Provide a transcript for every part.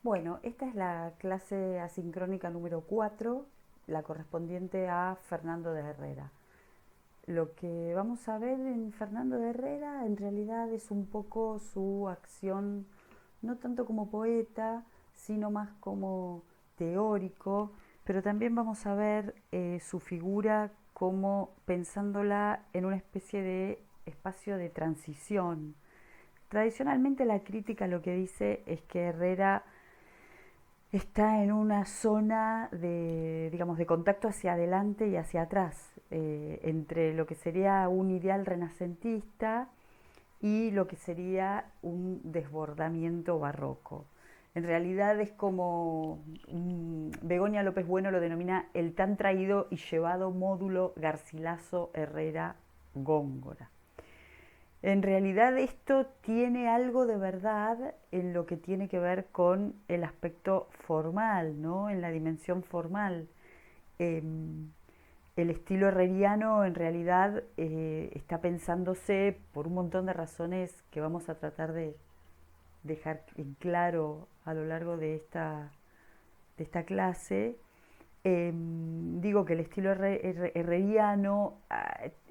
Bueno, esta es la clase asincrónica número 4, la correspondiente a Fernando de Herrera. Lo que vamos a ver en Fernando de Herrera en realidad es un poco su acción, no tanto como poeta, sino más como teórico, pero también vamos a ver su figura como pensándola en una especie de espacio de transición. Tradicionalmente la crítica lo que dice es que Herrera está en una zona de, digamos, de contacto hacia adelante y hacia atrás, entre lo que sería un ideal renacentista y lo que sería un desbordamiento barroco. En realidad es como Begoña López Bueno lo denomina el tan traído y llevado módulo Garcilaso Herrera Góngora. En realidad esto tiene algo de verdad en lo que tiene que ver con el aspecto formal, ¿no? En la dimensión formal. Eh, el estilo herreriano en realidad está pensándose por un montón de razones que vamos a tratar de dejar en claro a lo largo de esta clase. Digo que el estilo herreriano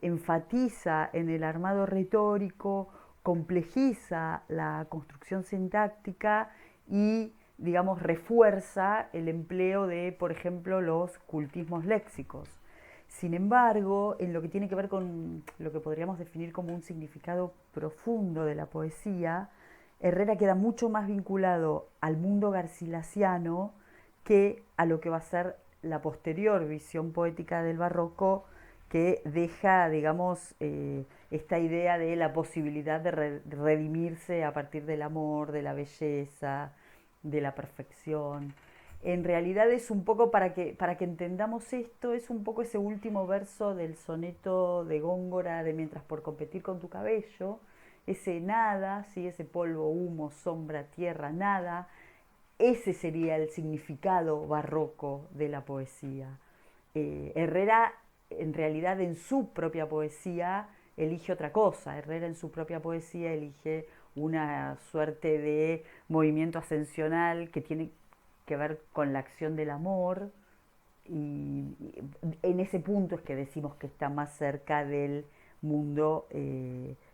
enfatiza en el armado retórico, complejiza la construcción sintáctica y, digamos, refuerza el empleo de, por ejemplo, los cultismos léxicos. Sin embargo, en lo que tiene que ver con lo que podríamos definir como un significado profundo de la poesía, Herrera queda mucho más vinculado al mundo garcilasiano que a lo que va a ser la posterior visión poética del barroco, que deja, digamos, esta idea de la posibilidad de redimirse a partir del amor, de la belleza, de la perfección. En realidad es un poco, para que entendamos esto, es un poco ese último verso del soneto de Góngora de Mientras por competir con tu cabello, ese nada, ¿sí? Ese polvo, humo, sombra, tierra, nada, ese sería el significado barroco de la poesía. Herrera, en realidad, en su propia poesía, elige otra cosa. Herrera, en su propia poesía, elige una suerte de movimiento ascensional que tiene que ver con la acción del amor. Y en ese punto es que decimos que está más cerca del mundo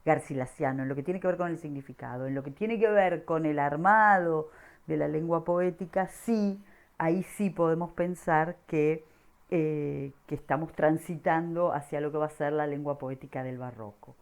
garcilasiano, en lo que tiene que ver con el significado, en lo que tiene que ver con el armado de la lengua poética, sí, ahí sí podemos pensar que estamos transitando hacia lo que va a ser la lengua poética del barroco.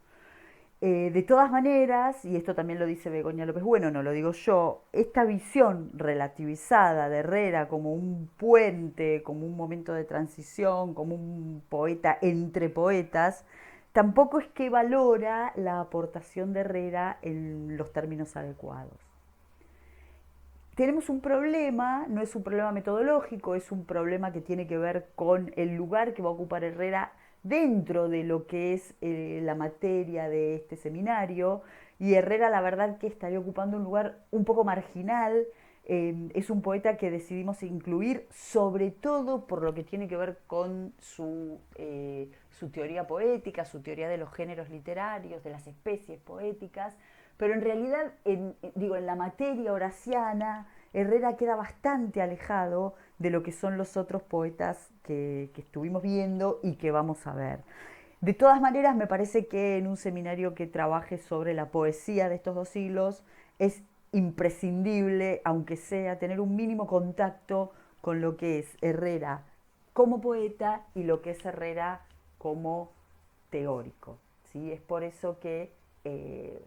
De todas maneras, y esto también lo dice Begoña López Bueno, no lo digo yo, esta visión relativizada de Herrera como un puente, como un momento de transición, como un poeta entre poetas, tampoco es que valora la aportación de Herrera en los términos adecuados. Tenemos un problema, no es un problema metodológico, es un problema que tiene que ver con el lugar que va a ocupar Herrera dentro de lo que es la materia de este seminario. Y Herrera, la verdad, que estaría ocupando un lugar un poco marginal. Es un poeta que decidimos incluir, sobre todo por lo que tiene que ver con su teoría poética, su teoría de los géneros literarios, de las especies poéticas, pero en realidad, digo, en la materia horaciana, Herrera queda bastante alejado de lo que son los otros poetas que estuvimos viendo y que vamos a ver. De todas maneras, me parece que en un seminario que trabaje sobre la poesía de estos dos siglos es imprescindible, aunque sea, tener un mínimo contacto con lo que es Herrera como poeta y lo que es Herrera como teórico. ¿Sí? Es por eso que,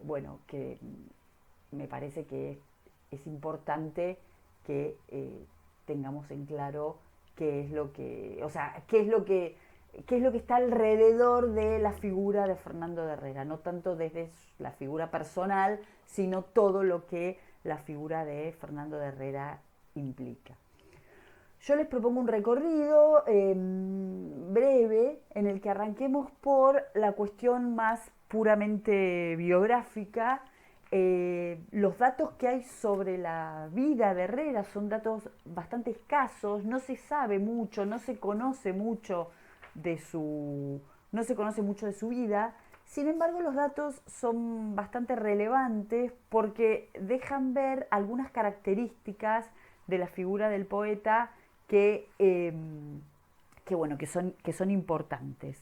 bueno, que me parece que es importante que tengamos en claro qué es lo que, o sea, qué es lo que está alrededor de la figura de Fernando de Herrera, no tanto desde la figura personal, sino todo lo que la figura de Fernando de Herrera implica. Yo les propongo un recorrido breve en el que arranquemos por la cuestión más puramente biográfica. Los datos que hay sobre la vida de Herrera son datos bastante escasos, no se sabe mucho, no se conoce mucho de su vida, Sin embargo, los datos son bastante relevantes porque dejan ver algunas características de la figura del poeta que, bueno, que son importantes.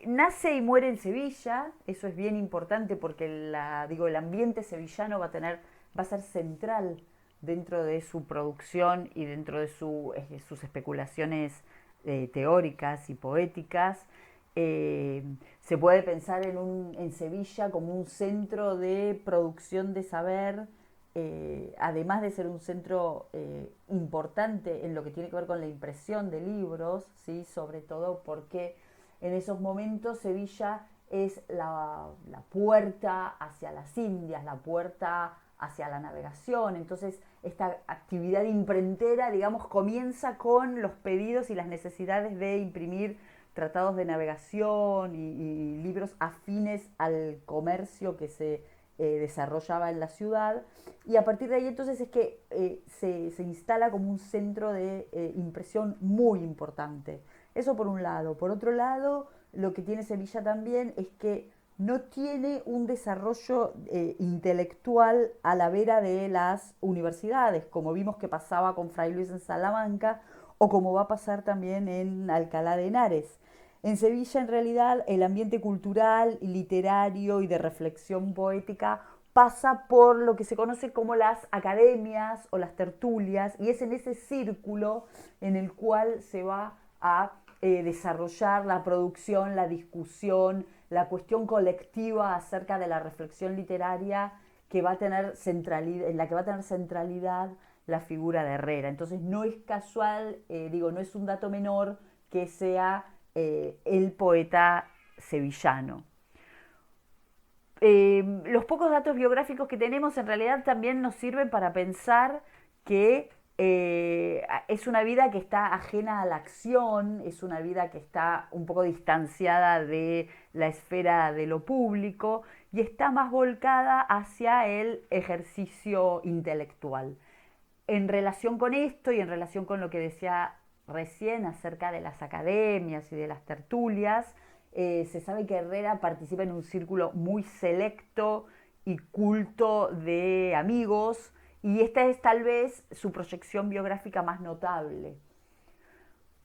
Nace y muere en Sevilla, eso es bien importante porque el ambiente sevillano va a ser central dentro de su producción y dentro de sus especulaciones teóricas y poéticas. Eh, Se puede pensar en Sevilla como un centro de producción de saber, además de ser un centro importante en lo que tiene que ver con la impresión de libros, ¿sí? Sobre todo porque en esos momentos Sevilla es la puerta hacia las Indias, la puerta hacia la navegación. Entonces, esta actividad imprentera, digamos, comienza con los pedidos y las necesidades de imprimir tratados de navegación y libros afines al comercio que se desarrollaba en la ciudad. Y a partir de ahí entonces es que se instala como un centro de impresión muy importante. Eso por un lado. Por otro lado, lo que tiene Sevilla también es que no tiene un desarrollo intelectual a la vera de las universidades, como vimos que pasaba con Fray Luis en Salamanca o como va a pasar también en Alcalá de Henares. En Sevilla, en realidad, el ambiente cultural, literario y de reflexión poética pasa por lo que se conoce como las academias o las tertulias, y es en ese círculo en el cual se va a desarrollar la producción, la discusión, la cuestión colectiva acerca de la reflexión literaria que va a tener centralidad, en la que va a tener centralidad la figura de Herrera. Entonces no es casual, no es un dato menor que sea el poeta sevillano. Los pocos datos biográficos que tenemos en realidad también nos sirven para pensar que es una vida que está ajena a la acción, es una vida que está un poco distanciada de la esfera de lo público y está más volcada hacia el ejercicio intelectual. En relación con esto y en relación con lo que decía recién acerca de las academias y de las tertulias, se sabe que Herrera participa en un círculo muy selecto y culto de amigos, y esta es tal vez su proyección biográfica más notable.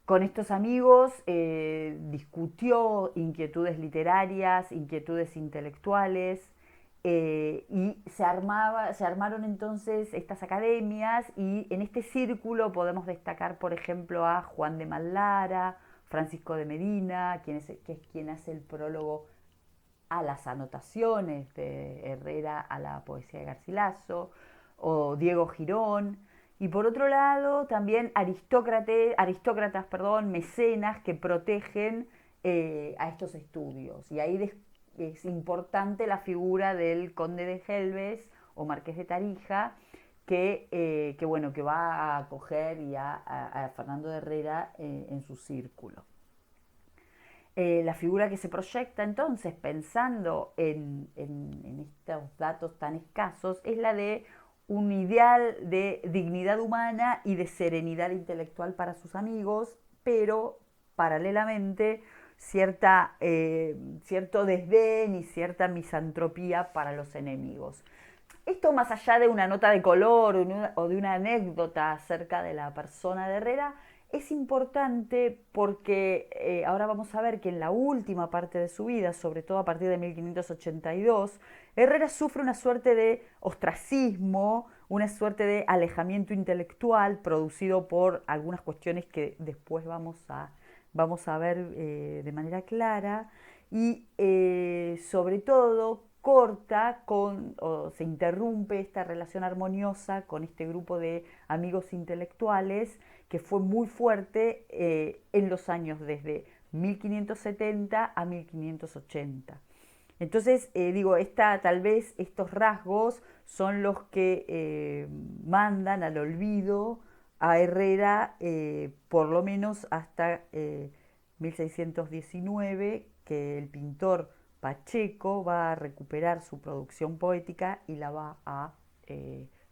Con estos amigos discutió inquietudes literarias, inquietudes intelectuales, y se armaron entonces estas academias, y en este círculo podemos destacar, por ejemplo, a Juan de Mallara, Francisco de Medina, que es quien hace el prólogo a las anotaciones de Herrera a la poesía de Garcilaso, o Diego Girón, y por otro lado también aristócratas, mecenas que protegen a estos estudios. Y ahí es importante la figura del conde de Gelbes o marqués de Tarija, que va a acoger a Fernando de Herrera en su círculo. La figura que se proyecta entonces, pensando en estos datos tan escasos, es la de un ideal de dignidad humana y de serenidad intelectual para sus amigos, pero paralelamente cierto desdén y cierta misantropía para los enemigos. Esto, más allá de una nota de color o de una anécdota acerca de la persona de Herrera, es importante porque ahora vamos a ver que en la última parte de su vida, sobre todo a partir de 1582, Herrera sufre una suerte de ostracismo, una suerte de alejamiento intelectual producido por algunas cuestiones que después vamos a ver de manera clara, y sobre todo o se interrumpe esta relación armoniosa con este grupo de amigos intelectuales que fue muy fuerte en los años desde 1570 a 1580. Entonces, tal vez estos rasgos son los que mandan al olvido a Herrera, por lo menos hasta 1619, que el pintor Pacheco va a recuperar su producción poética y la va a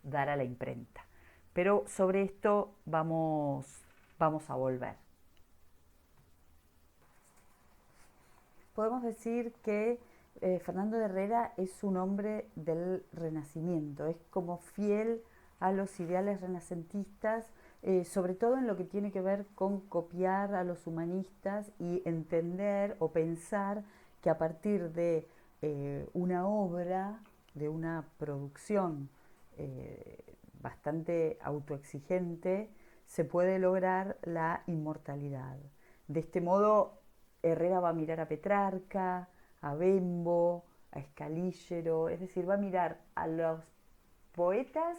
dar a la imprenta. Pero sobre esto vamos a volver. podemos decir que Fernando de Herrera es un hombre del Renacimiento, es como fiel a los ideales renacentistas, sobre todo en lo que tiene que ver con copiar a los humanistas y entender o pensar que a partir de una obra, de una producción bastante autoexigente, se puede lograr la inmortalidad. De este modo, Herrera va a mirar a Petrarca, a Bembo, a Scalígero, es decir, va a mirar a los poetas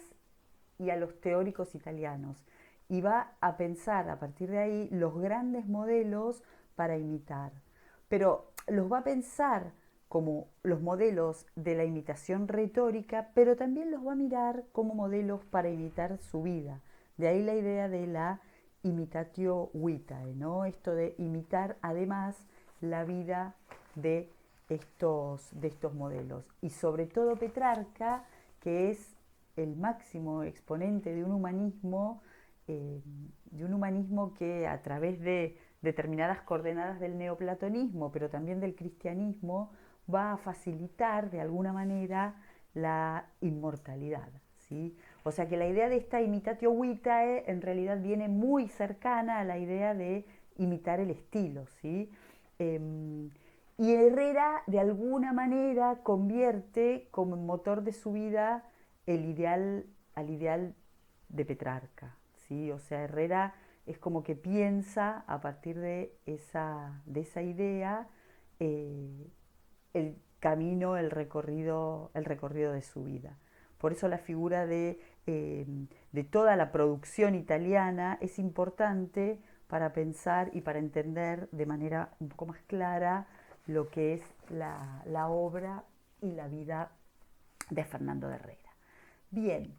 y a los teóricos italianos y va a pensar a partir de ahí los grandes modelos para imitar. Pero los va a pensar como los modelos de la imitación retórica, pero también los va a mirar como modelos para imitar su vida. De ahí la idea de la imitatio vitae, ¿no? Esto de imitar además la vida de estos modelos. Y sobre todo Petrarca, que es el máximo exponente de un humanismo que a través de determinadas coordenadas del neoplatonismo, pero también del cristianismo, va a facilitar de alguna manera la inmortalidad, ¿sí? O sea que la idea de esta imitatio vitae en realidad viene muy cercana a la idea de imitar el estilo, ¿sí? Y Herrera de alguna manera convierte como motor de su vida al ideal de Petrarca, ¿sí? O sea, Herrera es como que piensa a partir de esa idea el camino, el recorrido de su vida. Por eso la figura de toda la producción italiana es importante para pensar y para entender de manera un poco más clara lo que es la obra y la vida de Fernando de Herrera. Bien,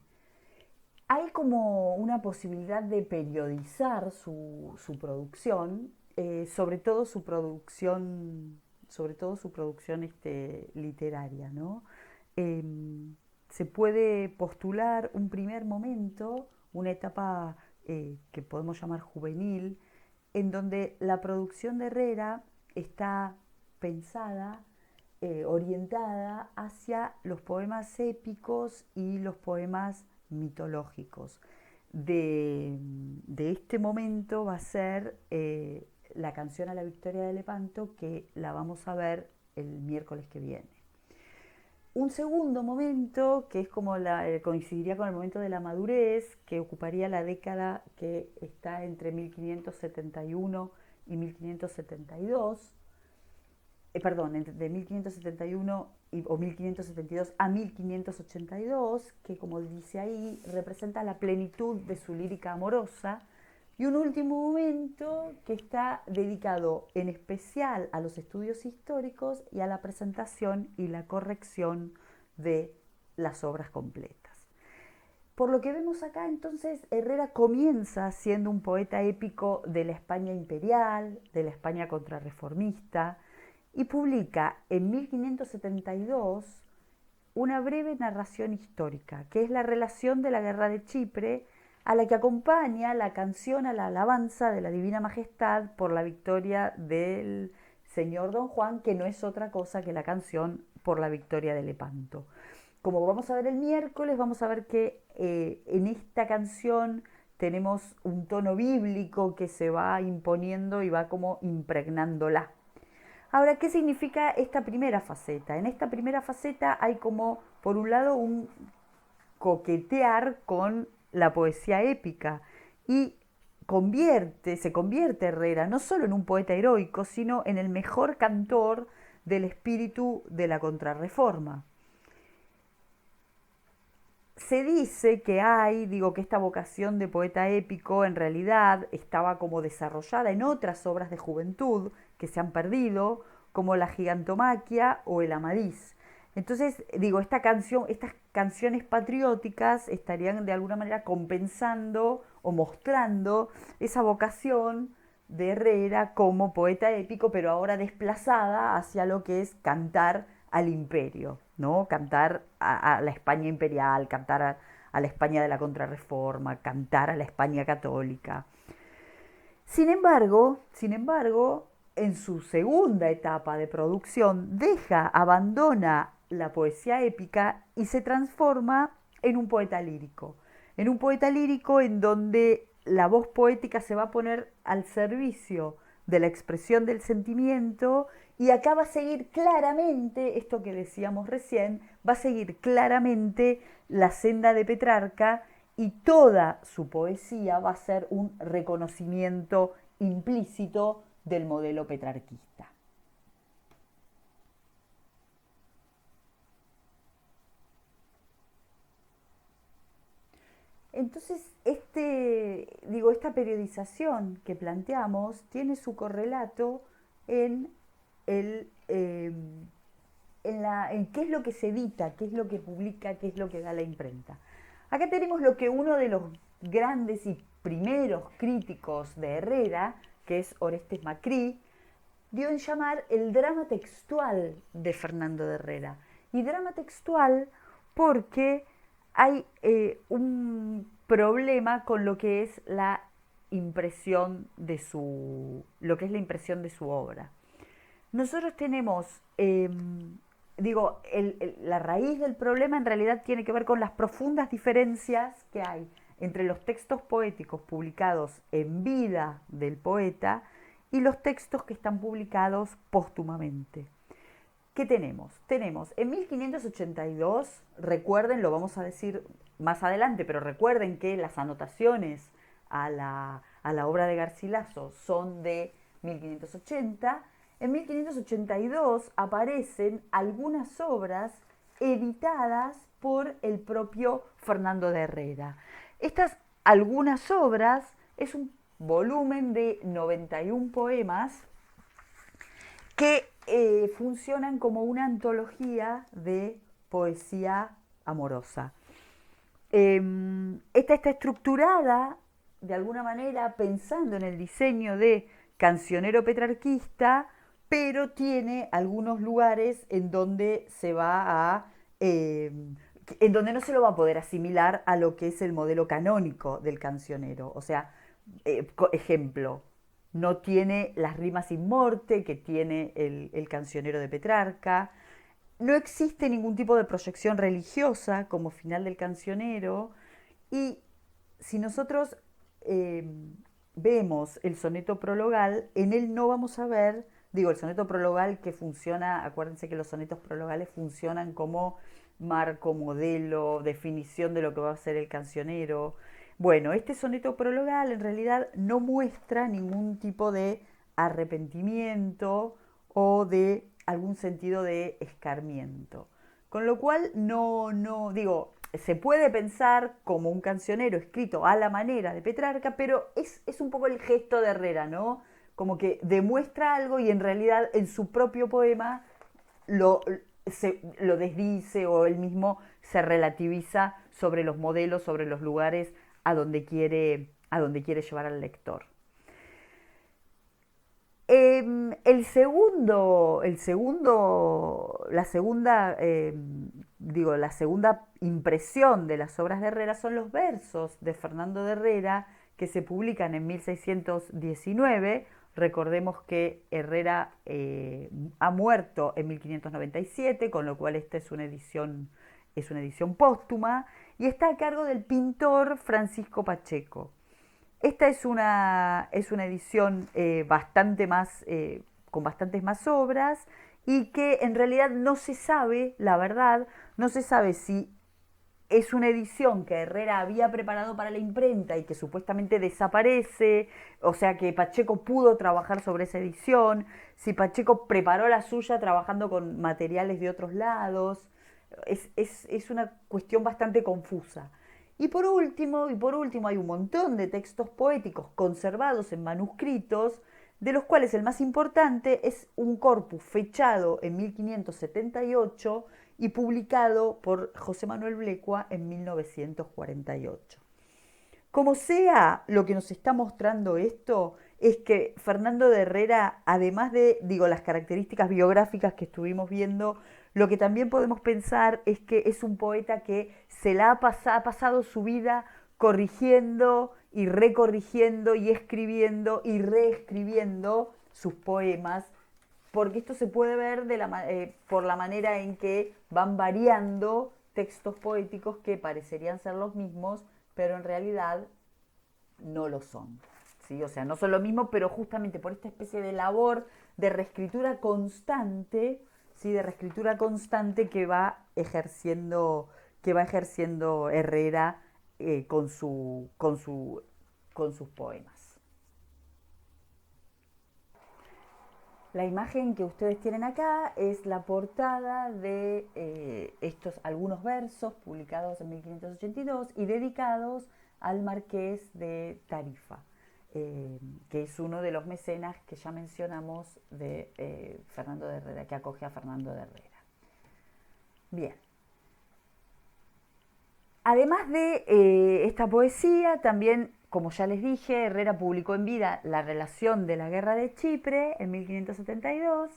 hay como una posibilidad de periodizar su producción, sobre todo su producción literaria, ¿no? Eh, Se puede postular un primer momento, una etapa que podemos llamar juvenil, en donde la producción de Herrera está pensada, orientada hacia los poemas épicos y los poemas mitológicos. De este momento va a ser la canción a la Victoria de Lepanto, que la vamos a ver el miércoles que viene. Un segundo momento, que es como coincidiría con el momento de la madurez, que ocuparía la década que está entre 1571 y 1572, perdón, de 1571 o 1572 a 1582, que como dice ahí, representa la plenitud de su lírica amorosa, y un último momento que está dedicado en especial a los estudios históricos y a la presentación y la corrección de las obras completas. Por lo que vemos acá, entonces, Herrera comienza siendo un poeta épico de la España imperial, de la España contrarreformista, y publica en 1572 una breve narración histórica, que es la relación de la guerra de Chipre, a la que acompaña la canción a la alabanza de la Divina Majestad por la victoria del señor Don Juan, que no es otra cosa que la canción por la victoria de Lepanto. Como vamos a ver el miércoles, vamos a ver que en esta canción tenemos un tono bíblico que se va imponiendo y va como impregnándola. Ahora, ¿qué significa esta primera faceta? En esta primera faceta hay como, por un lado, un coquetear con la poesía épica y se convierte Herrera no solo en un poeta heroico, sino en el mejor cantor del espíritu de la Contrarreforma. Se dice que que esta vocación de poeta épico en realidad estaba como desarrollada en otras obras de juventud que se han perdido, como la Gigantomaquia o el Amadís. Entonces, estas canciones patrióticas estarían de alguna manera compensando o mostrando esa vocación de Herrera como poeta épico, pero ahora desplazada hacia lo que es cantar al imperio, ¿no? Cantar a la España imperial, cantar a la España de la Contrarreforma, cantar a la España católica. Sin embargo, en su segunda etapa de producción, abandona la poesía épica y se transforma en un poeta lírico. En un poeta lírico en donde la voz poética se va a poner al servicio de la expresión del sentimiento y acá va a seguir claramente, esto que decíamos recién, va a seguir claramente la senda de Petrarca y toda su poesía va a ser un reconocimiento implícito del modelo petrarquista. Entonces, esta periodización que planteamos tiene su correlato en, el, en qué es lo que se edita, qué es lo que publica, qué es lo que da la imprenta. Acá tenemos lo que uno de los grandes y primeros críticos de Herrera, que es Orestes Macri, dio en llamar el drama textual de Fernando de Herrera. Y drama textual porque hay un problema con lo que es la impresión de su obra. Nosotros tenemos, la raíz del problema en realidad tiene que ver con las profundas diferencias que hay entre los textos poéticos publicados en vida del poeta y los textos que están publicados póstumamente. ¿Qué tenemos? Tenemos en 1582, recuerden, lo vamos a decir más adelante, pero recuerden que las anotaciones a la obra de Garcilaso son de 1580. En 1582 aparecen algunas obras editadas por el propio Fernando de Herrera. Estas algunas obras es un volumen de 91 poemas que funcionan como una antología de poesía amorosa. Esta está estructurada de alguna manera pensando en el diseño de cancionero petrarquista, pero tiene algunos lugares en donde se va a en donde no se lo va a poder asimilar a lo que es el modelo canónico del cancionero. O sea, ejemplo, no tiene las rimas in morte que tiene el cancionero de Petrarca, no existe ningún tipo de proyección religiosa como final del cancionero, y si nosotros vemos el soneto prologal, en él no vamos a ver, el soneto prologal que funciona, acuérdense que los sonetos prologales funcionan como marco, modelo, definición de lo que va a ser el cancionero. Bueno, este soneto prologal en realidad no muestra ningún tipo de arrepentimiento o de algún sentido de escarmiento. Con lo cual se puede pensar como un cancionero escrito a la manera de Petrarca, pero es un poco el gesto de Herrera, ¿no? Como que demuestra algo y en realidad en su propio poema lo desdice o él mismo se relativiza sobre los modelos, sobre los lugares a donde quiere llevar al lector. La segunda impresión de las obras de Herrera son los versos de Fernando de Herrera que se publican en 1619. Recordemos que Herrera ha muerto en 1597, con lo cual esta es una edición póstuma, y está a cargo del pintor Francisco Pacheco. Esta es una edición con bastantes más obras y que en realidad no se sabe, la verdad, no se sabe si es una edición que Herrera había preparado para la imprenta y que supuestamente desaparece, o sea que Pacheco pudo trabajar sobre esa edición, si Pacheco preparó la suya trabajando con materiales de otros lados. Es una cuestión bastante confusa. Y por último, hay un montón de textos poéticos conservados en manuscritos, de los cuales el más importante es un corpus fechado en 1578 y publicado por José Manuel Blecua en 1948. Como sea, lo que nos está mostrando esto es que Fernando de Herrera, además de las características biográficas que estuvimos viendo, lo que también podemos pensar es que es un poeta que ha pasado su vida corrigiendo y recorrigiendo y escribiendo y reescribiendo sus poemas, porque esto se puede ver por la manera en que van variando textos poéticos que parecerían ser los mismos, pero en realidad no lo son. ¿Sí? O sea, no son lo mismo, pero justamente por esta especie de labor de reescritura constante, ¿sí? De reescritura constante que va ejerciendo Herrera con sus poemas. La imagen que ustedes tienen acá es la portada de estos algunos versos publicados en 1582 y dedicados al marqués de Tarifa, que es uno de los mecenas que ya mencionamos de Fernando de Herrera, que acoge a Fernando de Herrera. Bien. Además de esta poesía, también, como ya les dije, Herrera publicó en vida La relación de la guerra de Chipre en 1572,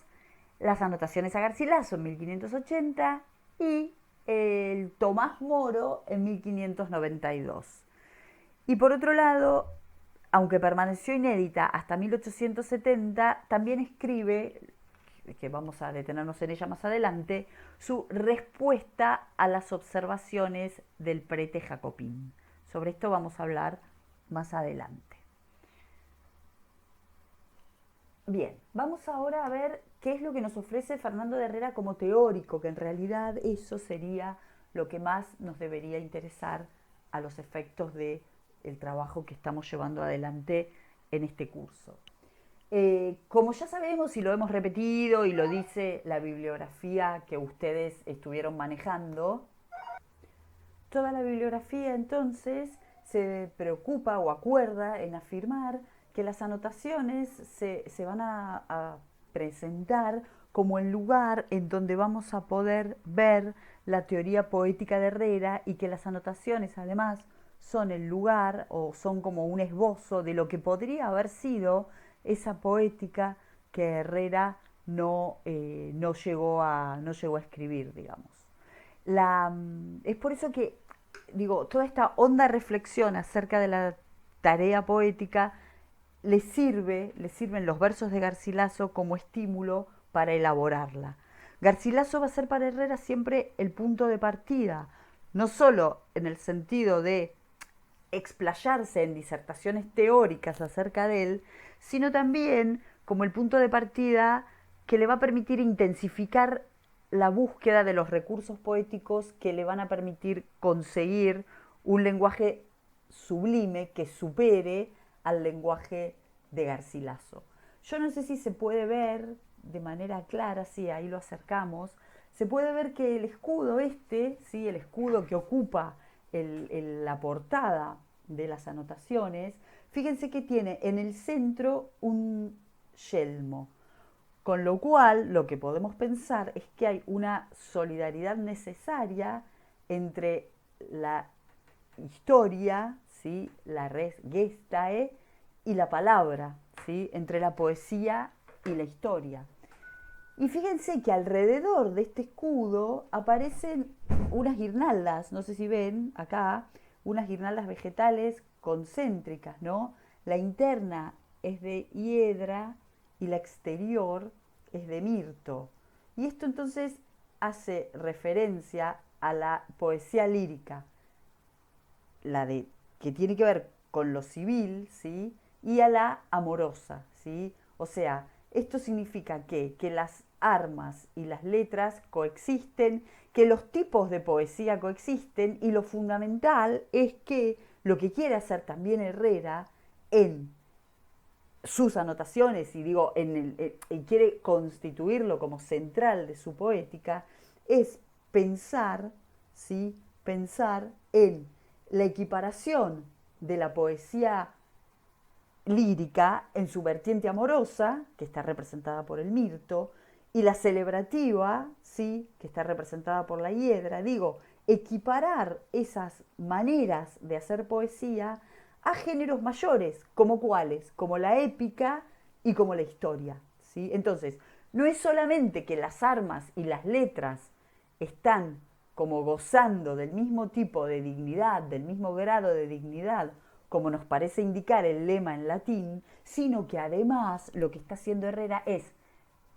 las anotaciones a Garcilaso en 1580 y el Tomás Moro en 1592. Y por otro lado, aunque permaneció inédita hasta 1870, también escribe, que vamos a detenernos en ella más adelante, su respuesta a las observaciones del prete Jacopín. Sobre esto vamos a hablar más adelante. Bien, vamos ahora a ver qué es lo que nos ofrece Fernando de Herrera como teórico, que en realidad eso sería lo que más nos debería interesar a los efectos del trabajo que estamos llevando adelante en este curso. Como ya sabemos y lo hemos repetido y lo dice la bibliografía que ustedes estuvieron manejando, toda la bibliografía entonces se preocupa o acuerda en afirmar que las anotaciones se van a presentar como el lugar en donde vamos a poder ver la teoría poética de Herrera y que las anotaciones además son el lugar o son como un esbozo de lo que podría haber sido esa poética que Herrera no llegó a escribir, digamos. Es por eso que, digo, toda esta honda reflexión acerca de la tarea poética sirven los versos de Garcilaso como estímulo para elaborarla. Garcilaso va a ser para Herrera siempre el punto de partida, no solo en el sentido de explayarse en disertaciones teóricas acerca de él, sino también como el punto de partida que le va a permitir intensificar la búsqueda de los recursos poéticos que le van a permitir conseguir un lenguaje sublime que supere al lenguaje de Garcilaso. Yo no sé si se puede ver de manera clara, sí, ahí lo acercamos, se puede ver que el escudo sí, el escudo que ocupa la portada de las anotaciones, fíjense que tiene en el centro un yelmo, con lo cual lo que podemos pensar es que hay una solidaridad necesaria entre la historia, ¿sí? La res gestae, y la palabra, ¿sí? Entre la poesía y la historia. Y fíjense que alrededor de este escudo aparecen unas guirnaldas, no sé si ven acá, unas guirnaldas vegetales concéntricas, ¿no? La interna es de hiedra y la exterior es de mirto. Y esto entonces hace referencia a la poesía lírica, que tiene que ver con lo civil, ¿sí? Y a la amorosa, ¿sí? O sea, esto significa que las armas y las letras coexisten, que los tipos de poesía coexisten y lo fundamental es que lo que quiere hacer también Herrera en sus anotaciones y digo y quiere constituirlo como central de su poética es pensar, ¿sí? Pensar en la equiparación de la poesía lírica en su vertiente amorosa, que está representada por el mirto, y la celebrativa, ¿sí? Que está representada por la hiedra. Digo, equiparar esas maneras de hacer poesía a géneros mayores, como cuáles, como la épica y como la historia, ¿sí? Entonces, no es solamente que las armas y las letras están como gozando del mismo tipo de dignidad, del mismo grado de dignidad como nos parece indicar el lema en latín, sino que además lo que está haciendo Herrera es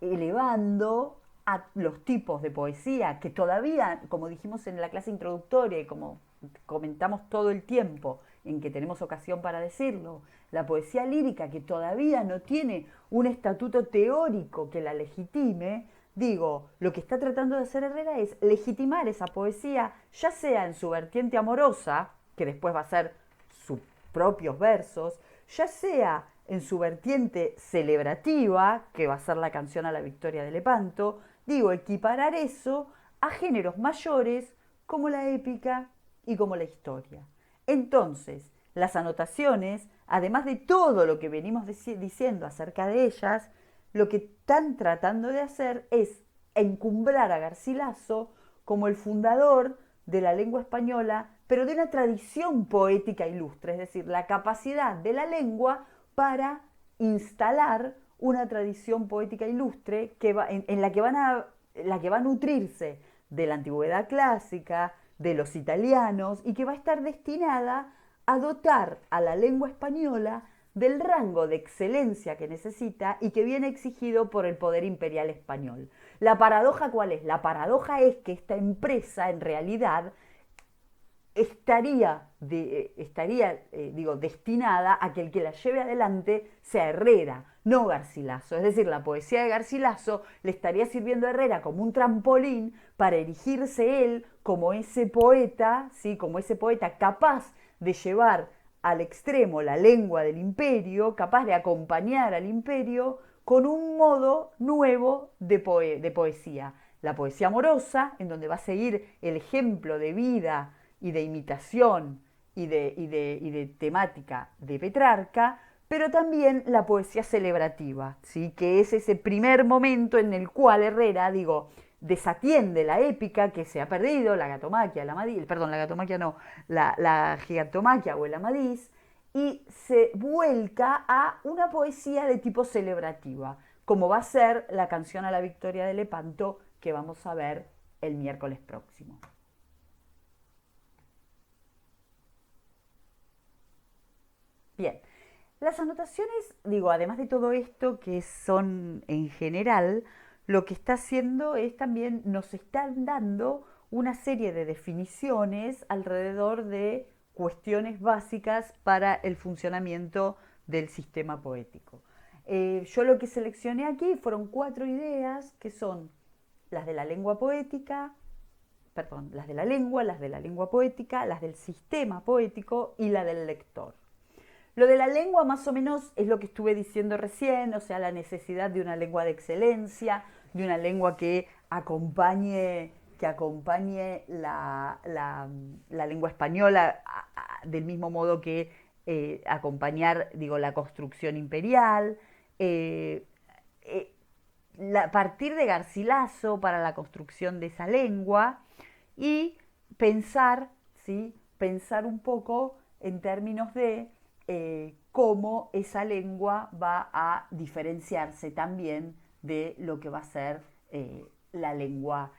elevando a los tipos de poesía que todavía, como dijimos en la clase introductoria y como comentamos todo el tiempo en que tenemos ocasión para decirlo, la poesía lírica que todavía no tiene un estatuto teórico que la legitime, digo, lo que está tratando de hacer Herrera es legitimar esa poesía, ya sea en su vertiente amorosa, que después va a ser sus propios versos, ya sea en su vertiente celebrativa, que va a ser la canción a la victoria de Lepanto, digo, equiparar eso a géneros mayores como la épica y como la historia. Entonces, las anotaciones, además de todo lo que venimos diciendo acerca de ellas, lo que están tratando de hacer es encumbrar a Garcilaso como el fundador de la lengua española, pero de una tradición poética ilustre, es decir, la capacidad de la lengua para instalar una tradición poética ilustre que en la que va a nutrirse de la antigüedad clásica, de los italianos, y que va a estar destinada a dotar a la lengua española del rango de excelencia que necesita y que viene exigido por el poder imperial español. ¿La paradoja cuál es? La paradoja es que esta empresa en realidad estaría destinada a que el que la lleve adelante sea Herrera, no Garcilaso. Es decir, la poesía de Garcilaso le estaría sirviendo a Herrera como un trampolín para erigirse él como ese poeta, ¿sí? Como ese poeta capaz de llevar al extremo la lengua del imperio, capaz de acompañar al imperio con un modo nuevo de poesía. La poesía amorosa, en donde va a seguir el ejemplo de vida y de imitación y de temática de Petrarca, pero también la poesía celebrativa, ¿sí? Que es ese primer momento en el cual Herrera, desatiende la épica que se ha perdido, la gatomaquia, el Amadís, perdón, la gatomaquia no, la gigantomaquia o el Amadís, y se vuelca a una poesía de tipo celebrativa, como va a ser la canción a la victoria de Lepanto que vamos a ver el miércoles próximo. Bien, las anotaciones, además de todo esto que son en general, lo que está haciendo es también, nos están dando una serie de definiciones alrededor de cuestiones básicas para el funcionamiento del sistema poético. Yo lo que seleccioné aquí fueron 4 ideas que son las de la lengua poética, las de la lengua poética, las del sistema poético y la del lector. Lo de la lengua más o menos es lo que estuve diciendo recién, o sea, la necesidad de una lengua de excelencia, de una lengua que acompañe la lengua española del mismo modo que acompañar, la construcción imperial. A partir de Garcilaso para la construcción de esa lengua y pensar, ¿sí? Pensar un poco en términos de cómo esa lengua va a diferenciarse también de lo que va a ser la lengua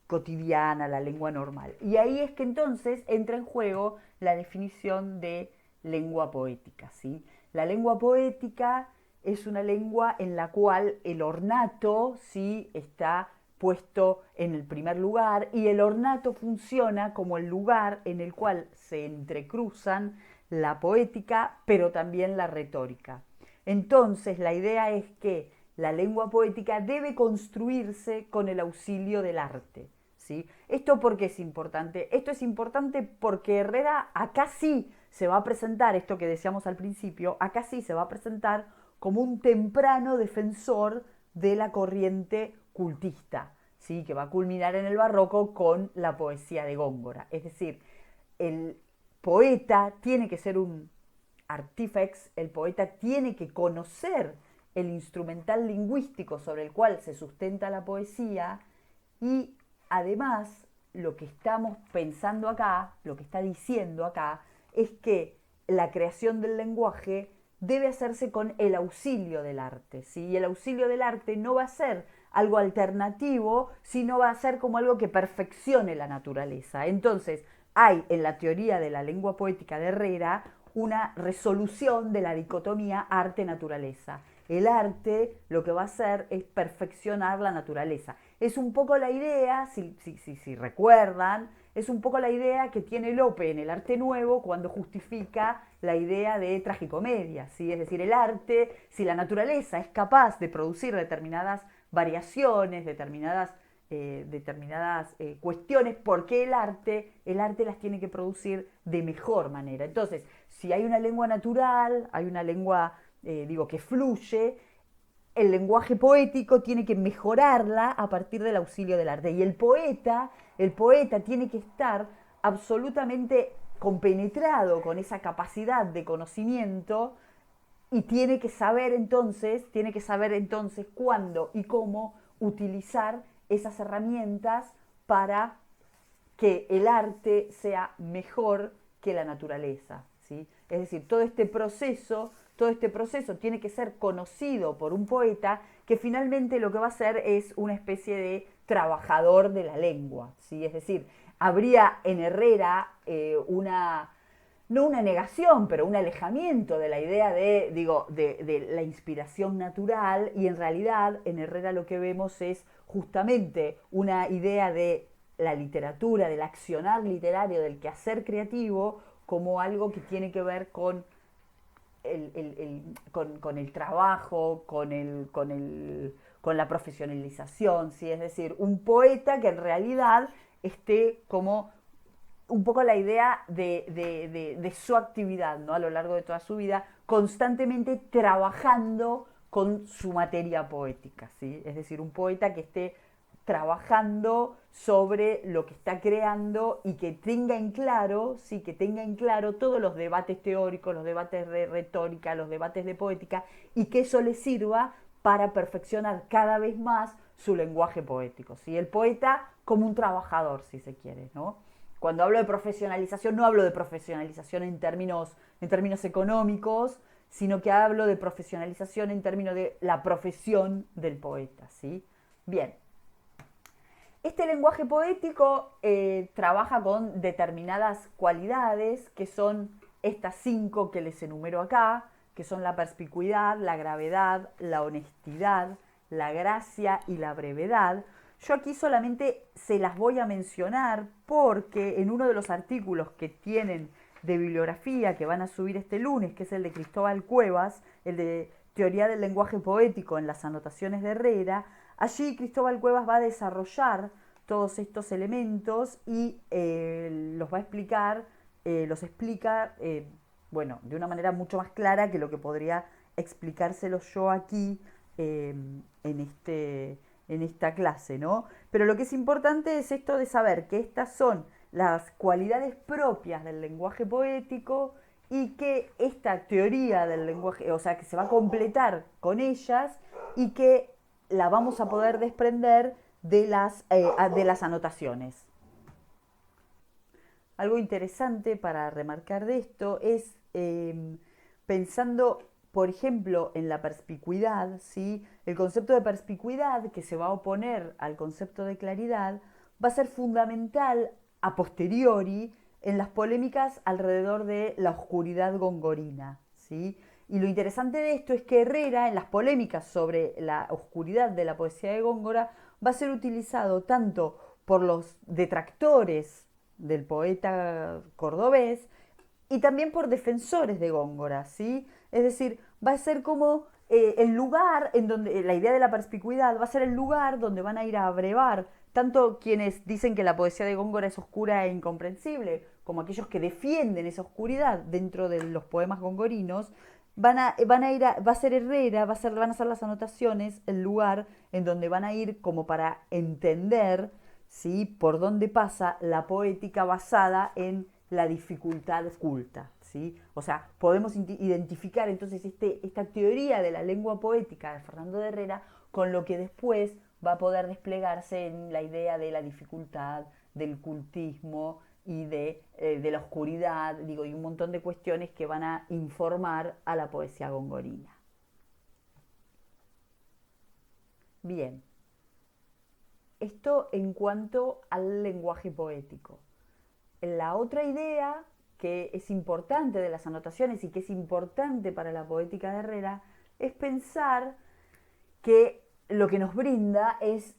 cotidiana, la lengua normal. Y ahí es que entonces entra en juego la definición de lengua poética, ¿sí? La lengua poética es una lengua en la cual el ornato, ¿sí?, está puesto en el primer lugar y el ornato funciona como el lugar en el cual se entrecruzan la poética pero también la retórica. Entonces la idea es que la lengua poética debe construirse con el auxilio del arte, ¿sí? ¿Esto por qué es importante? Esto es importante porque Herrera acá sí se va a presentar, esto que decíamos al principio, acá sí se va a presentar como un temprano defensor de la corriente cultista, ¿sí?, que va a culminar en el barroco con la poesía de Góngora. Es decir, el poeta tiene que ser un artífex, el poeta tiene que conocer el instrumental lingüístico sobre el cual se sustenta la poesía y además lo que estamos pensando acá, lo que está diciendo acá, es que la creación del lenguaje debe hacerse con el auxilio del arte, ¿sí? Y el auxilio del arte no va a ser algo alternativo, sino va a ser como algo que perfeccione la naturaleza. Entonces, hay en la teoría de la lengua poética de Herrera una resolución de la dicotomía arte-naturaleza. El arte lo que va a hacer es perfeccionar la naturaleza. Es un poco la idea, si recuerdan, es un poco la idea que tiene Lope en el arte nuevo cuando justifica la idea de tragicomedia, ¿sí? Es decir, el arte, si la naturaleza es capaz de producir determinadas variaciones, determinadas cuestiones, porque el arte las tiene que producir de mejor manera. Entonces, si hay una lengua natural, hay una lengua, que fluye, el lenguaje poético tiene que mejorarla a partir del auxilio del arte. Y el poeta tiene que estar absolutamente compenetrado con esa capacidad de conocimiento y tiene que saber entonces cuándo y cómo utilizar esas herramientas para que el arte sea mejor que la naturaleza, ¿sí? Es decir, todo este proceso tiene que ser conocido por un poeta que finalmente lo que va a hacer es una especie de trabajador de la lengua, ¿sí? Es decir, habría en Herrera no una negación, pero un alejamiento de la idea de la inspiración natural, y en realidad en Herrera lo que vemos es justamente una idea de la literatura, del accionar literario, del quehacer creativo, como algo que tiene que ver con con el trabajo, con la profesionalización, ¿sí? Es decir, un poeta que en realidad esté como un poco la idea de su actividad, ¿no? A lo largo de toda su vida, constantemente trabajando con su materia poética, ¿sí? Es decir, un poeta que esté trabajando sobre lo que está creando y que tenga en claro, sí, que tenga en claro todos los debates teóricos, los debates de retórica, los debates de poética, y que eso le sirva para perfeccionar cada vez más su lenguaje poético, ¿sí? El poeta como un trabajador, si se quiere, ¿no? Cuando hablo de profesionalización, no hablo de profesionalización en términos económicos, sino que hablo de profesionalización en términos de la profesión del poeta, ¿sí? Bien. Este lenguaje poético trabaja con determinadas cualidades, que son estas 5 que les enumero acá, que son la perspicuidad, la gravedad, la honestidad, la gracia y la brevedad. Yo aquí solamente se las voy a mencionar porque en uno de los artículos que tienen de bibliografía que van a subir este lunes, que es el de Cristóbal Cuevas, el de Teoría del lenguaje poético en las anotaciones de Herrera, allí Cristóbal Cuevas va a desarrollar todos estos elementos y los va a explicar, los explica, de una manera mucho más clara que lo que podría explicárselo yo aquí en esta clase, ¿no? Pero lo que es importante es esto de saber que estas son las cualidades propias del lenguaje poético y que esta teoría del lenguaje, o sea, que se va a completar con ellas y que la vamos a poder desprender de las anotaciones. Algo interesante para remarcar de esto es pensando, por ejemplo, en la perspicuidad, ¿sí? El concepto de perspicuidad, que se va a oponer al concepto de claridad, va a ser fundamental a posteriori en las polémicas alrededor de la oscuridad gongorina, ¿sí? Y lo interesante de esto es que Herrera, en las polémicas sobre la oscuridad de la poesía de Góngora, va a ser utilizado tanto por los detractores del poeta cordobés y también por defensores de Góngora, ¿sí? Es decir, va a ser como el lugar en donde, la idea de la perspicuidad va a ser el lugar donde van a ir a abrevar tanto quienes dicen que la poesía de Góngora es oscura e incomprensible, como aquellos que defienden esa oscuridad dentro de los poemas gongorinos. Va a ser Herrera, van a ser las anotaciones, el lugar en donde van a ir como para entender, ¿sí?, por dónde pasa la poética basada en la dificultad culta, ¿sí? O sea, podemos identificar entonces esta teoría de la lengua poética de Fernando de Herrera con lo que después va a poder desplegarse en la idea de la dificultad, del cultismo y de la oscuridad, digo, y un montón de cuestiones que van a informar a la poesía gongorina. Bien, esto en cuanto al lenguaje poético. la otra idea que es importante de las anotaciones y que es importante para la poética de Herrera es pensar que lo que nos brinda es,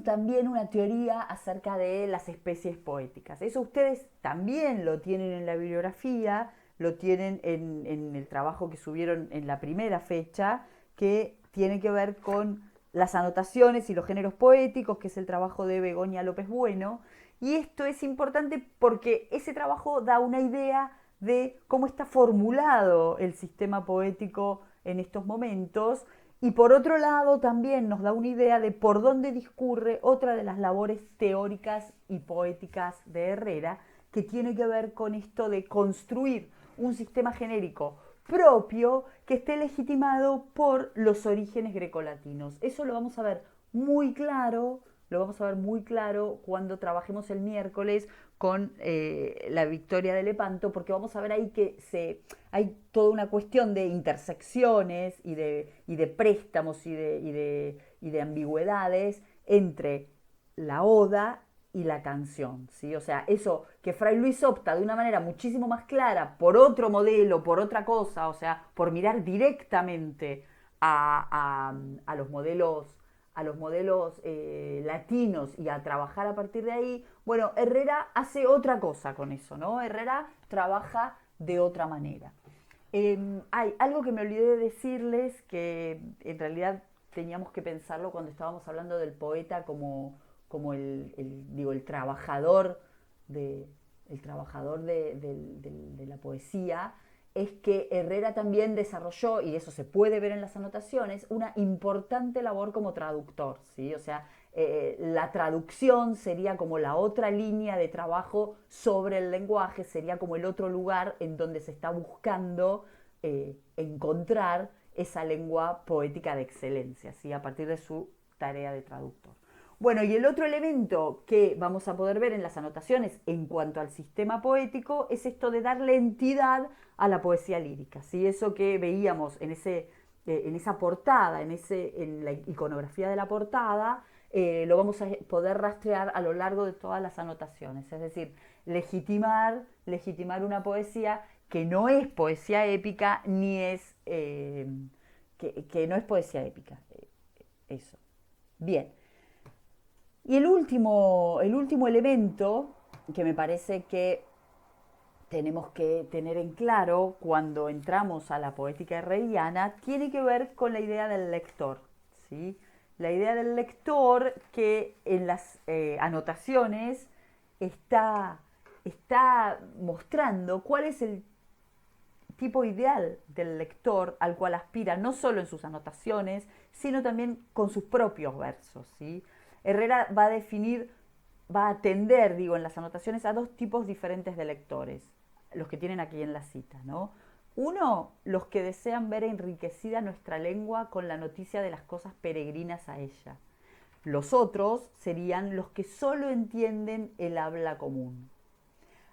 también una teoría acerca de las especies poéticas. Eso ustedes también lo tienen en la bibliografía, lo tienen en el trabajo que subieron en la primera fecha, que tiene que ver con las anotaciones y los géneros poéticos, que es el trabajo de Begoña López Bueno. Y esto es importante porque ese trabajo da una idea de cómo está formulado el sistema poético en estos momentos, y por otro lado también nos da una idea de por dónde discurre otra de las labores teóricas y poéticas de Herrera, que tiene que ver con esto de construir un sistema genérico propio que esté legitimado por los orígenes grecolatinos. Eso lo vamos a ver muy claro, cuando trabajemos el miércoles con la Victoria de Lepanto, porque vamos a ver ahí que hay toda una cuestión de intersecciones y de préstamos y de ambigüedades entre la oda y la canción, ¿sí? O sea, eso que Fray Luis opta de una manera muchísimo más clara por otro modelo, por otra cosa, o sea, por mirar directamente a los modelos latinos y a trabajar a partir de ahí. Bueno, Herrera hace otra cosa con eso, ¿no? Herrera trabaja de otra manera. Hay algo que me olvidé de decirles, que en realidad teníamos que pensarlo cuando estábamos hablando del poeta como el trabajador de la poesía, es que Herrera también desarrolló, y eso se puede ver en las anotaciones, una importante labor como traductor, ¿sí? O sea, la traducción sería como la otra línea de trabajo sobre el lenguaje, sería como el otro lugar en donde se está buscando encontrar esa lengua poética de excelencia, ¿sí? A partir de su tarea de traductor. Bueno, y el otro elemento que vamos a poder ver en las anotaciones en cuanto al sistema poético es esto de darle entidad a la poesía lírica, ¿sí? Eso que veíamos en esa portada, en la iconografía de la portada, lo vamos a poder rastrear a lo largo de todas las anotaciones, es decir, legitimar una poesía que no es poesía épica, ni es que no es poesía épica. Eso. Bien. Y el último elemento que me parece que tenemos que tener en claro cuando entramos a la poética herreriana tiene que ver con la idea del lector, ¿sí? La idea del lector que en las anotaciones está mostrando cuál es el tipo ideal del lector al cual aspira, no solo en sus anotaciones, sino también con sus propios versos, ¿sí? Herrera va a atender, en las anotaciones a dos tipos diferentes de lectores, los que tienen aquí en la cita, ¿no? Uno, los que desean ver enriquecida nuestra lengua con la noticia de las cosas peregrinas a ella. Los otros serían los que solo entienden el habla común.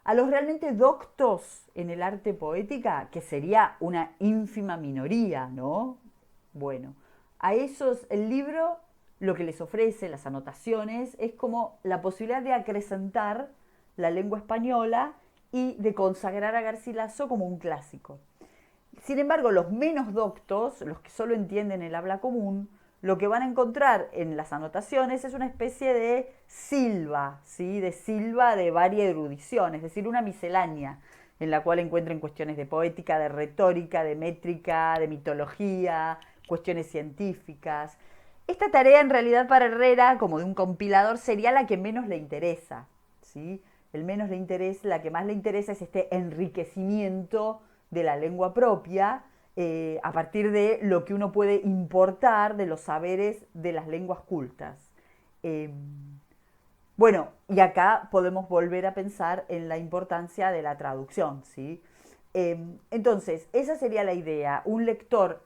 A los realmente doctos en el arte poética, que sería una ínfima minoría, ¿no? Bueno, a esos el libro lo que les ofrece, las anotaciones, es como la posibilidad de acrecentar la lengua española y de consagrar a Garcilaso como un clásico. Sin embargo, los menos doctos, los que solo entienden el habla común, lo que van a encontrar en las anotaciones es una especie de silva, ¿sí? De silva de varia erudición, es decir, una miscelánea en la cual encuentren cuestiones de poética, de retórica, de métrica, de mitología, cuestiones científicas. Esta tarea en realidad para Herrera, como de un compilador, sería la que menos le interesa, ¿sí? La que más le interesa es este enriquecimiento de la lengua propia, a partir de lo que uno puede importar de los saberes de las lenguas cultas. Bueno, y acá podemos volver a pensar en la importancia de la traducción, ¿sí? Entonces, esa sería la idea, un lector,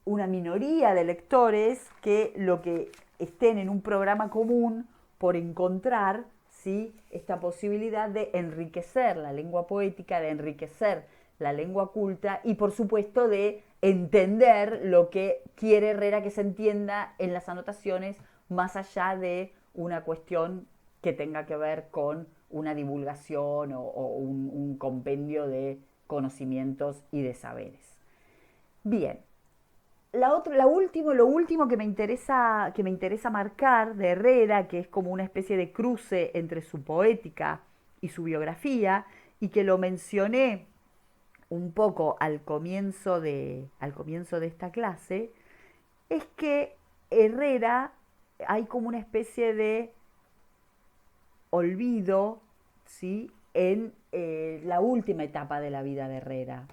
una minoría de lectores que lo que estén en un programa común por encontrar, ¿sí? Esta posibilidad de enriquecer la lengua poética, de enriquecer la lengua culta y por supuesto de entender lo que quiere Herrera que se entienda en las anotaciones, más allá de una cuestión que tenga que ver con una divulgación o un compendio de conocimientos y de saberes. Bien, lo último que me interesa marcar de Herrera, que es como una especie de cruce entre su poética y su biografía, y que lo mencioné un poco al comienzo de esta clase, es que Herrera hay como una especie de olvido, ¿sí? En la última etapa de la vida de Herrera.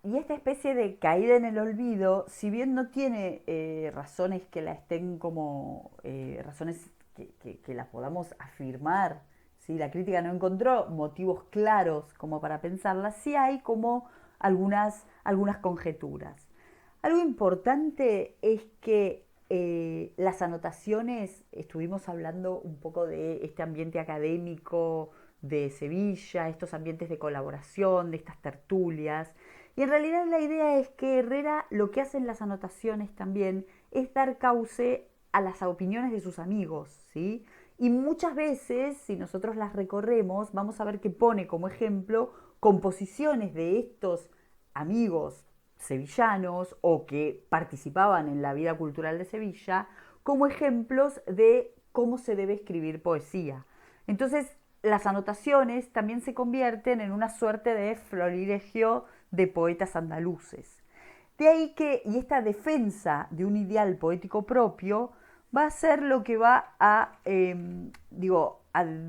Y esta especie de caída en el olvido, si bien no tiene razones que la estén como razones que las podamos afirmar, ¿sí? La crítica no encontró motivos claros como para pensarla, sí hay como algunas conjeturas. Algo importante es que las anotaciones, estuvimos hablando un poco de este ambiente académico de Sevilla, estos ambientes de colaboración, de estas tertulias, y en realidad la idea es que Herrera lo que hace en las anotaciones también es dar cauce a las opiniones de sus amigos, ¿sí? Y muchas veces, si nosotros las recorremos, vamos a ver que pone como ejemplo composiciones de estos amigos sevillanos o que participaban en la vida cultural de Sevilla como ejemplos de cómo se debe escribir poesía. Entonces, las anotaciones también se convierten en una suerte de florilegio de poetas andaluces. De ahí que, y esta defensa de un ideal poético propio va a ser lo que va a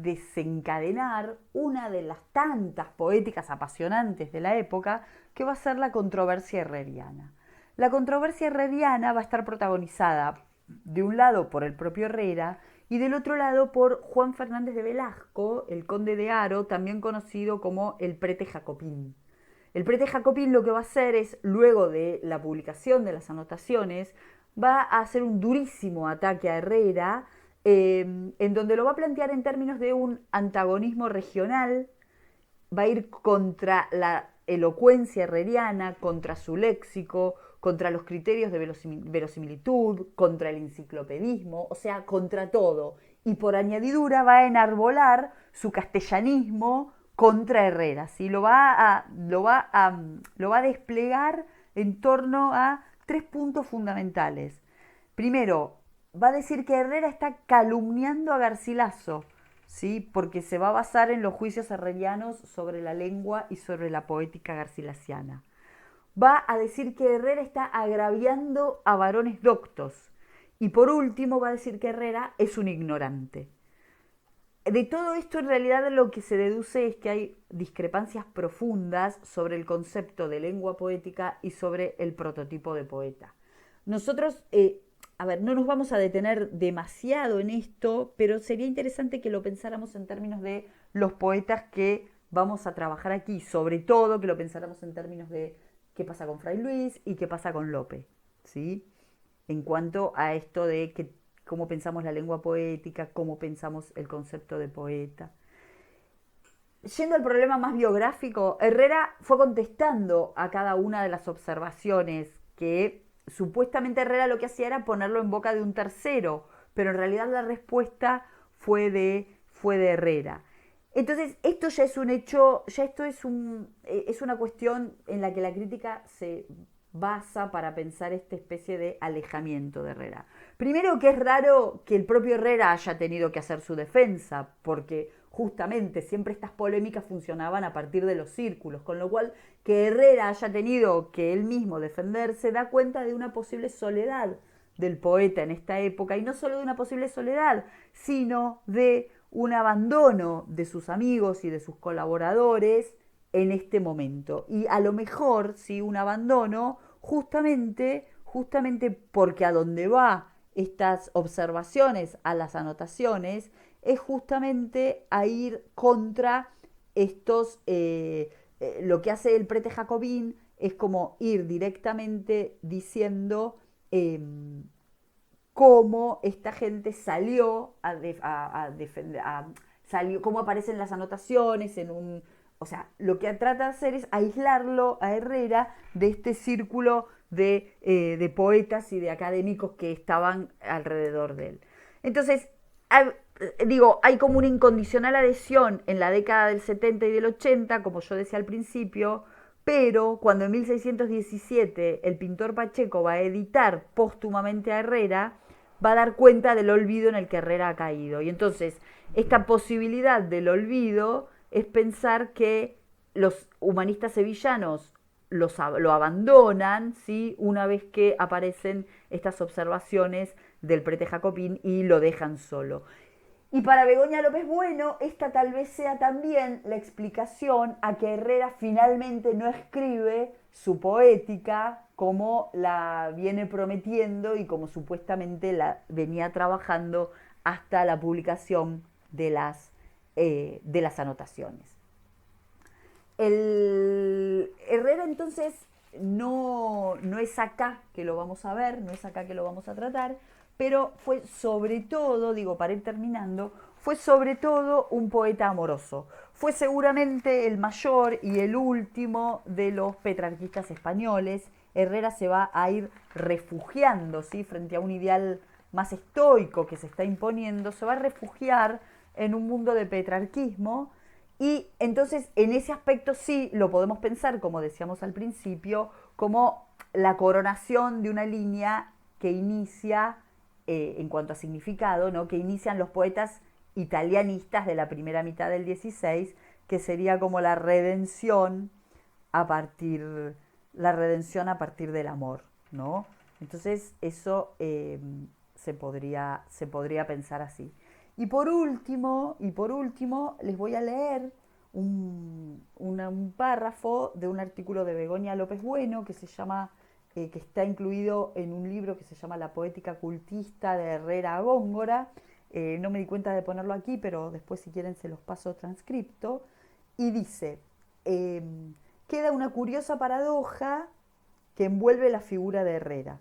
desencadenar una de las tantas poéticas apasionantes de la época, que va a ser la controversia herreriana. La controversia herreriana va a estar protagonizada de un lado por el propio Herrera y del otro lado por Juan Fernández de Velasco, el conde de Haro, también conocido como el prete Jacopín. El prete Jacopín lo que va a hacer es, luego de la publicación de las anotaciones, va a hacer un durísimo ataque a Herrera, en donde lo va a plantear en términos de un antagonismo regional, va a ir contra la elocuencia herreriana, contra su léxico, contra los criterios de verosimilitud, contra el enciclopedismo, o sea, contra todo. Y por añadidura va a enarbolar su castellanismo contra Herrera, ¿sí? Lo va a desplegar en torno a tres puntos fundamentales. Primero, va a decir que Herrera está calumniando a Garcilaso, ¿sí? Porque se va a basar en los juicios herrerianos sobre la lengua y sobre la poética garcilasiana. Va a decir que Herrera está agraviando a varones doctos. Y por último va a decir que Herrera es un ignorante. De todo esto en realidad lo que se deduce es que hay discrepancias profundas sobre el concepto de lengua poética y sobre el prototipo de poeta. Nosotros, no nos vamos a detener demasiado en esto, pero sería interesante que lo pensáramos en términos de los poetas que vamos a trabajar aquí, sobre todo que lo pensáramos en términos de qué pasa con Fray Luis y qué pasa con Lope, ¿sí? En cuanto a esto de cómo pensamos la lengua poética, cómo pensamos el concepto de poeta. Yendo al problema más biográfico, Herrera fue contestando a cada una de las observaciones que supuestamente Herrera lo que hacía era ponerlo en boca de un tercero, pero en realidad la respuesta fue de Herrera. Entonces, esto ya es un hecho, ya esto es una cuestión en la que la crítica se basa para pensar esta especie de alejamiento de Herrera. Primero, que es raro que el propio Herrera haya tenido que hacer su defensa, porque justamente siempre estas polémicas funcionaban a partir de los círculos, con lo cual que Herrera haya tenido que él mismo defenderse da cuenta de una posible soledad del poeta en esta época, y no solo de una posible soledad, sino de un abandono de sus amigos y de sus colaboradores en este momento. Y a lo mejor, sí, un abandono justamente porque a donde va estas observaciones, a las anotaciones, es justamente a ir contra estos, lo que hace el prete Jacobín es como ir directamente diciendo cómo esta gente salió a defender, salió, cómo aparecen las anotaciones en un... O sea, lo que trata de hacer es aislarlo a Herrera de este círculo de poetas y de académicos que estaban alrededor de él. Entonces, digo, hay como una incondicional adhesión en la década del 70 y del 80, como yo decía al principio, pero cuando en 1617 el pintor Pacheco va a editar póstumamente a Herrera, va a dar cuenta del olvido en el que Herrera ha caído. Y entonces, esta posibilidad del olvido es pensar que los humanistas sevillanos lo abandonan, ¿sí? Una vez que aparecen estas observaciones del prete Jacopín y lo dejan solo. Y para Begoña López Bueno, esta tal vez sea también la explicación a que Herrera finalmente no escribe su poética como la viene prometiendo y como supuestamente la venía trabajando hasta la publicación de las anotaciones. El Herrera entonces no es acá que lo vamos a ver, no es acá que lo vamos a tratar, pero fue sobre todo, digo, para ir terminando, fue sobre todo un poeta amoroso. Fue seguramente el mayor y el último de los petrarquistas españoles. Herrera se va a ir refugiando, ¿sí? Frente a un ideal más estoico que se está imponiendo, se va a refugiar en un mundo de petrarquismo. Y entonces en ese aspecto sí lo podemos pensar, como decíamos al principio, como la coronación de una línea que inicia, en cuanto a significado, ¿no? Que inician los poetas italianistas de la primera mitad del 16, que sería como la redención a partir del amor, ¿no? Entonces eso se podría pensar así. Y por último, les voy a leer un párrafo de un artículo de Begoña López Bueno que se llama, que está incluido en un libro que se llama La poética cultista de Herrera a Góngora. No me di cuenta de ponerlo aquí, pero después si quieren se los paso transcripto. Y dice, eh, queda una curiosa paradoja que envuelve la figura de Herrera.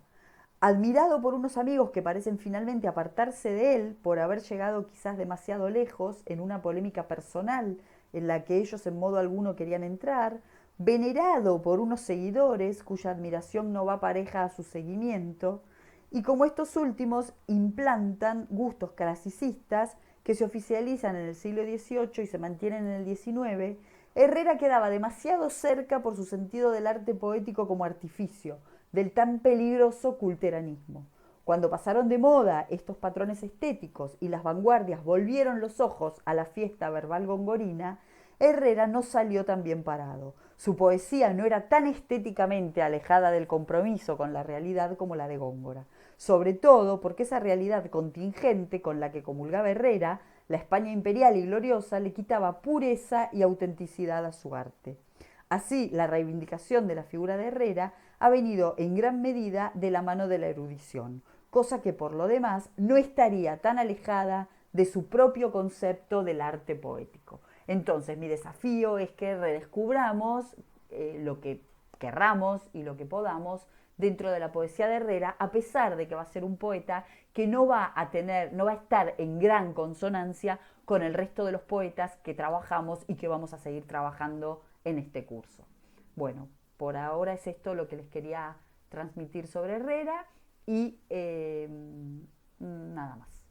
Admirado por unos amigos que parecen finalmente apartarse de él por haber llegado quizás demasiado lejos en una polémica personal en la que ellos en modo alguno querían entrar, venerado por unos seguidores cuya admiración no va pareja a su seguimiento, y como estos últimos implantan gustos clasicistas que se oficializan en el siglo XVIII y se mantienen en el XIX, Herrera quedaba demasiado cerca por su sentido del arte poético como artificio, del tan peligroso culteranismo. Cuando pasaron de moda estos patrones estéticos y las vanguardias volvieron los ojos a la fiesta verbal gongorina, Herrera no salió tan bien parado. Su poesía no era tan estéticamente alejada del compromiso con la realidad como la de Góngora, sobre todo porque esa realidad contingente con la que comulgaba Herrera, la España imperial y gloriosa, le quitaba pureza y autenticidad a su arte. Así, la reivindicación de la figura de Herrera ha venido en gran medida de la mano de la erudición, cosa que por lo demás no estaría tan alejada de su propio concepto del arte poético. Entonces, mi desafío es que redescubramos lo que querramos y lo que podamos dentro de la poesía de Herrera, a pesar de que va a ser un poeta que no va a estar en gran consonancia con el resto de los poetas que trabajamos y que vamos a seguir trabajando en este curso. Bueno, por ahora es esto lo que les quería transmitir sobre Herrera y nada más.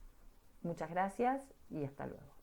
Muchas gracias y hasta luego.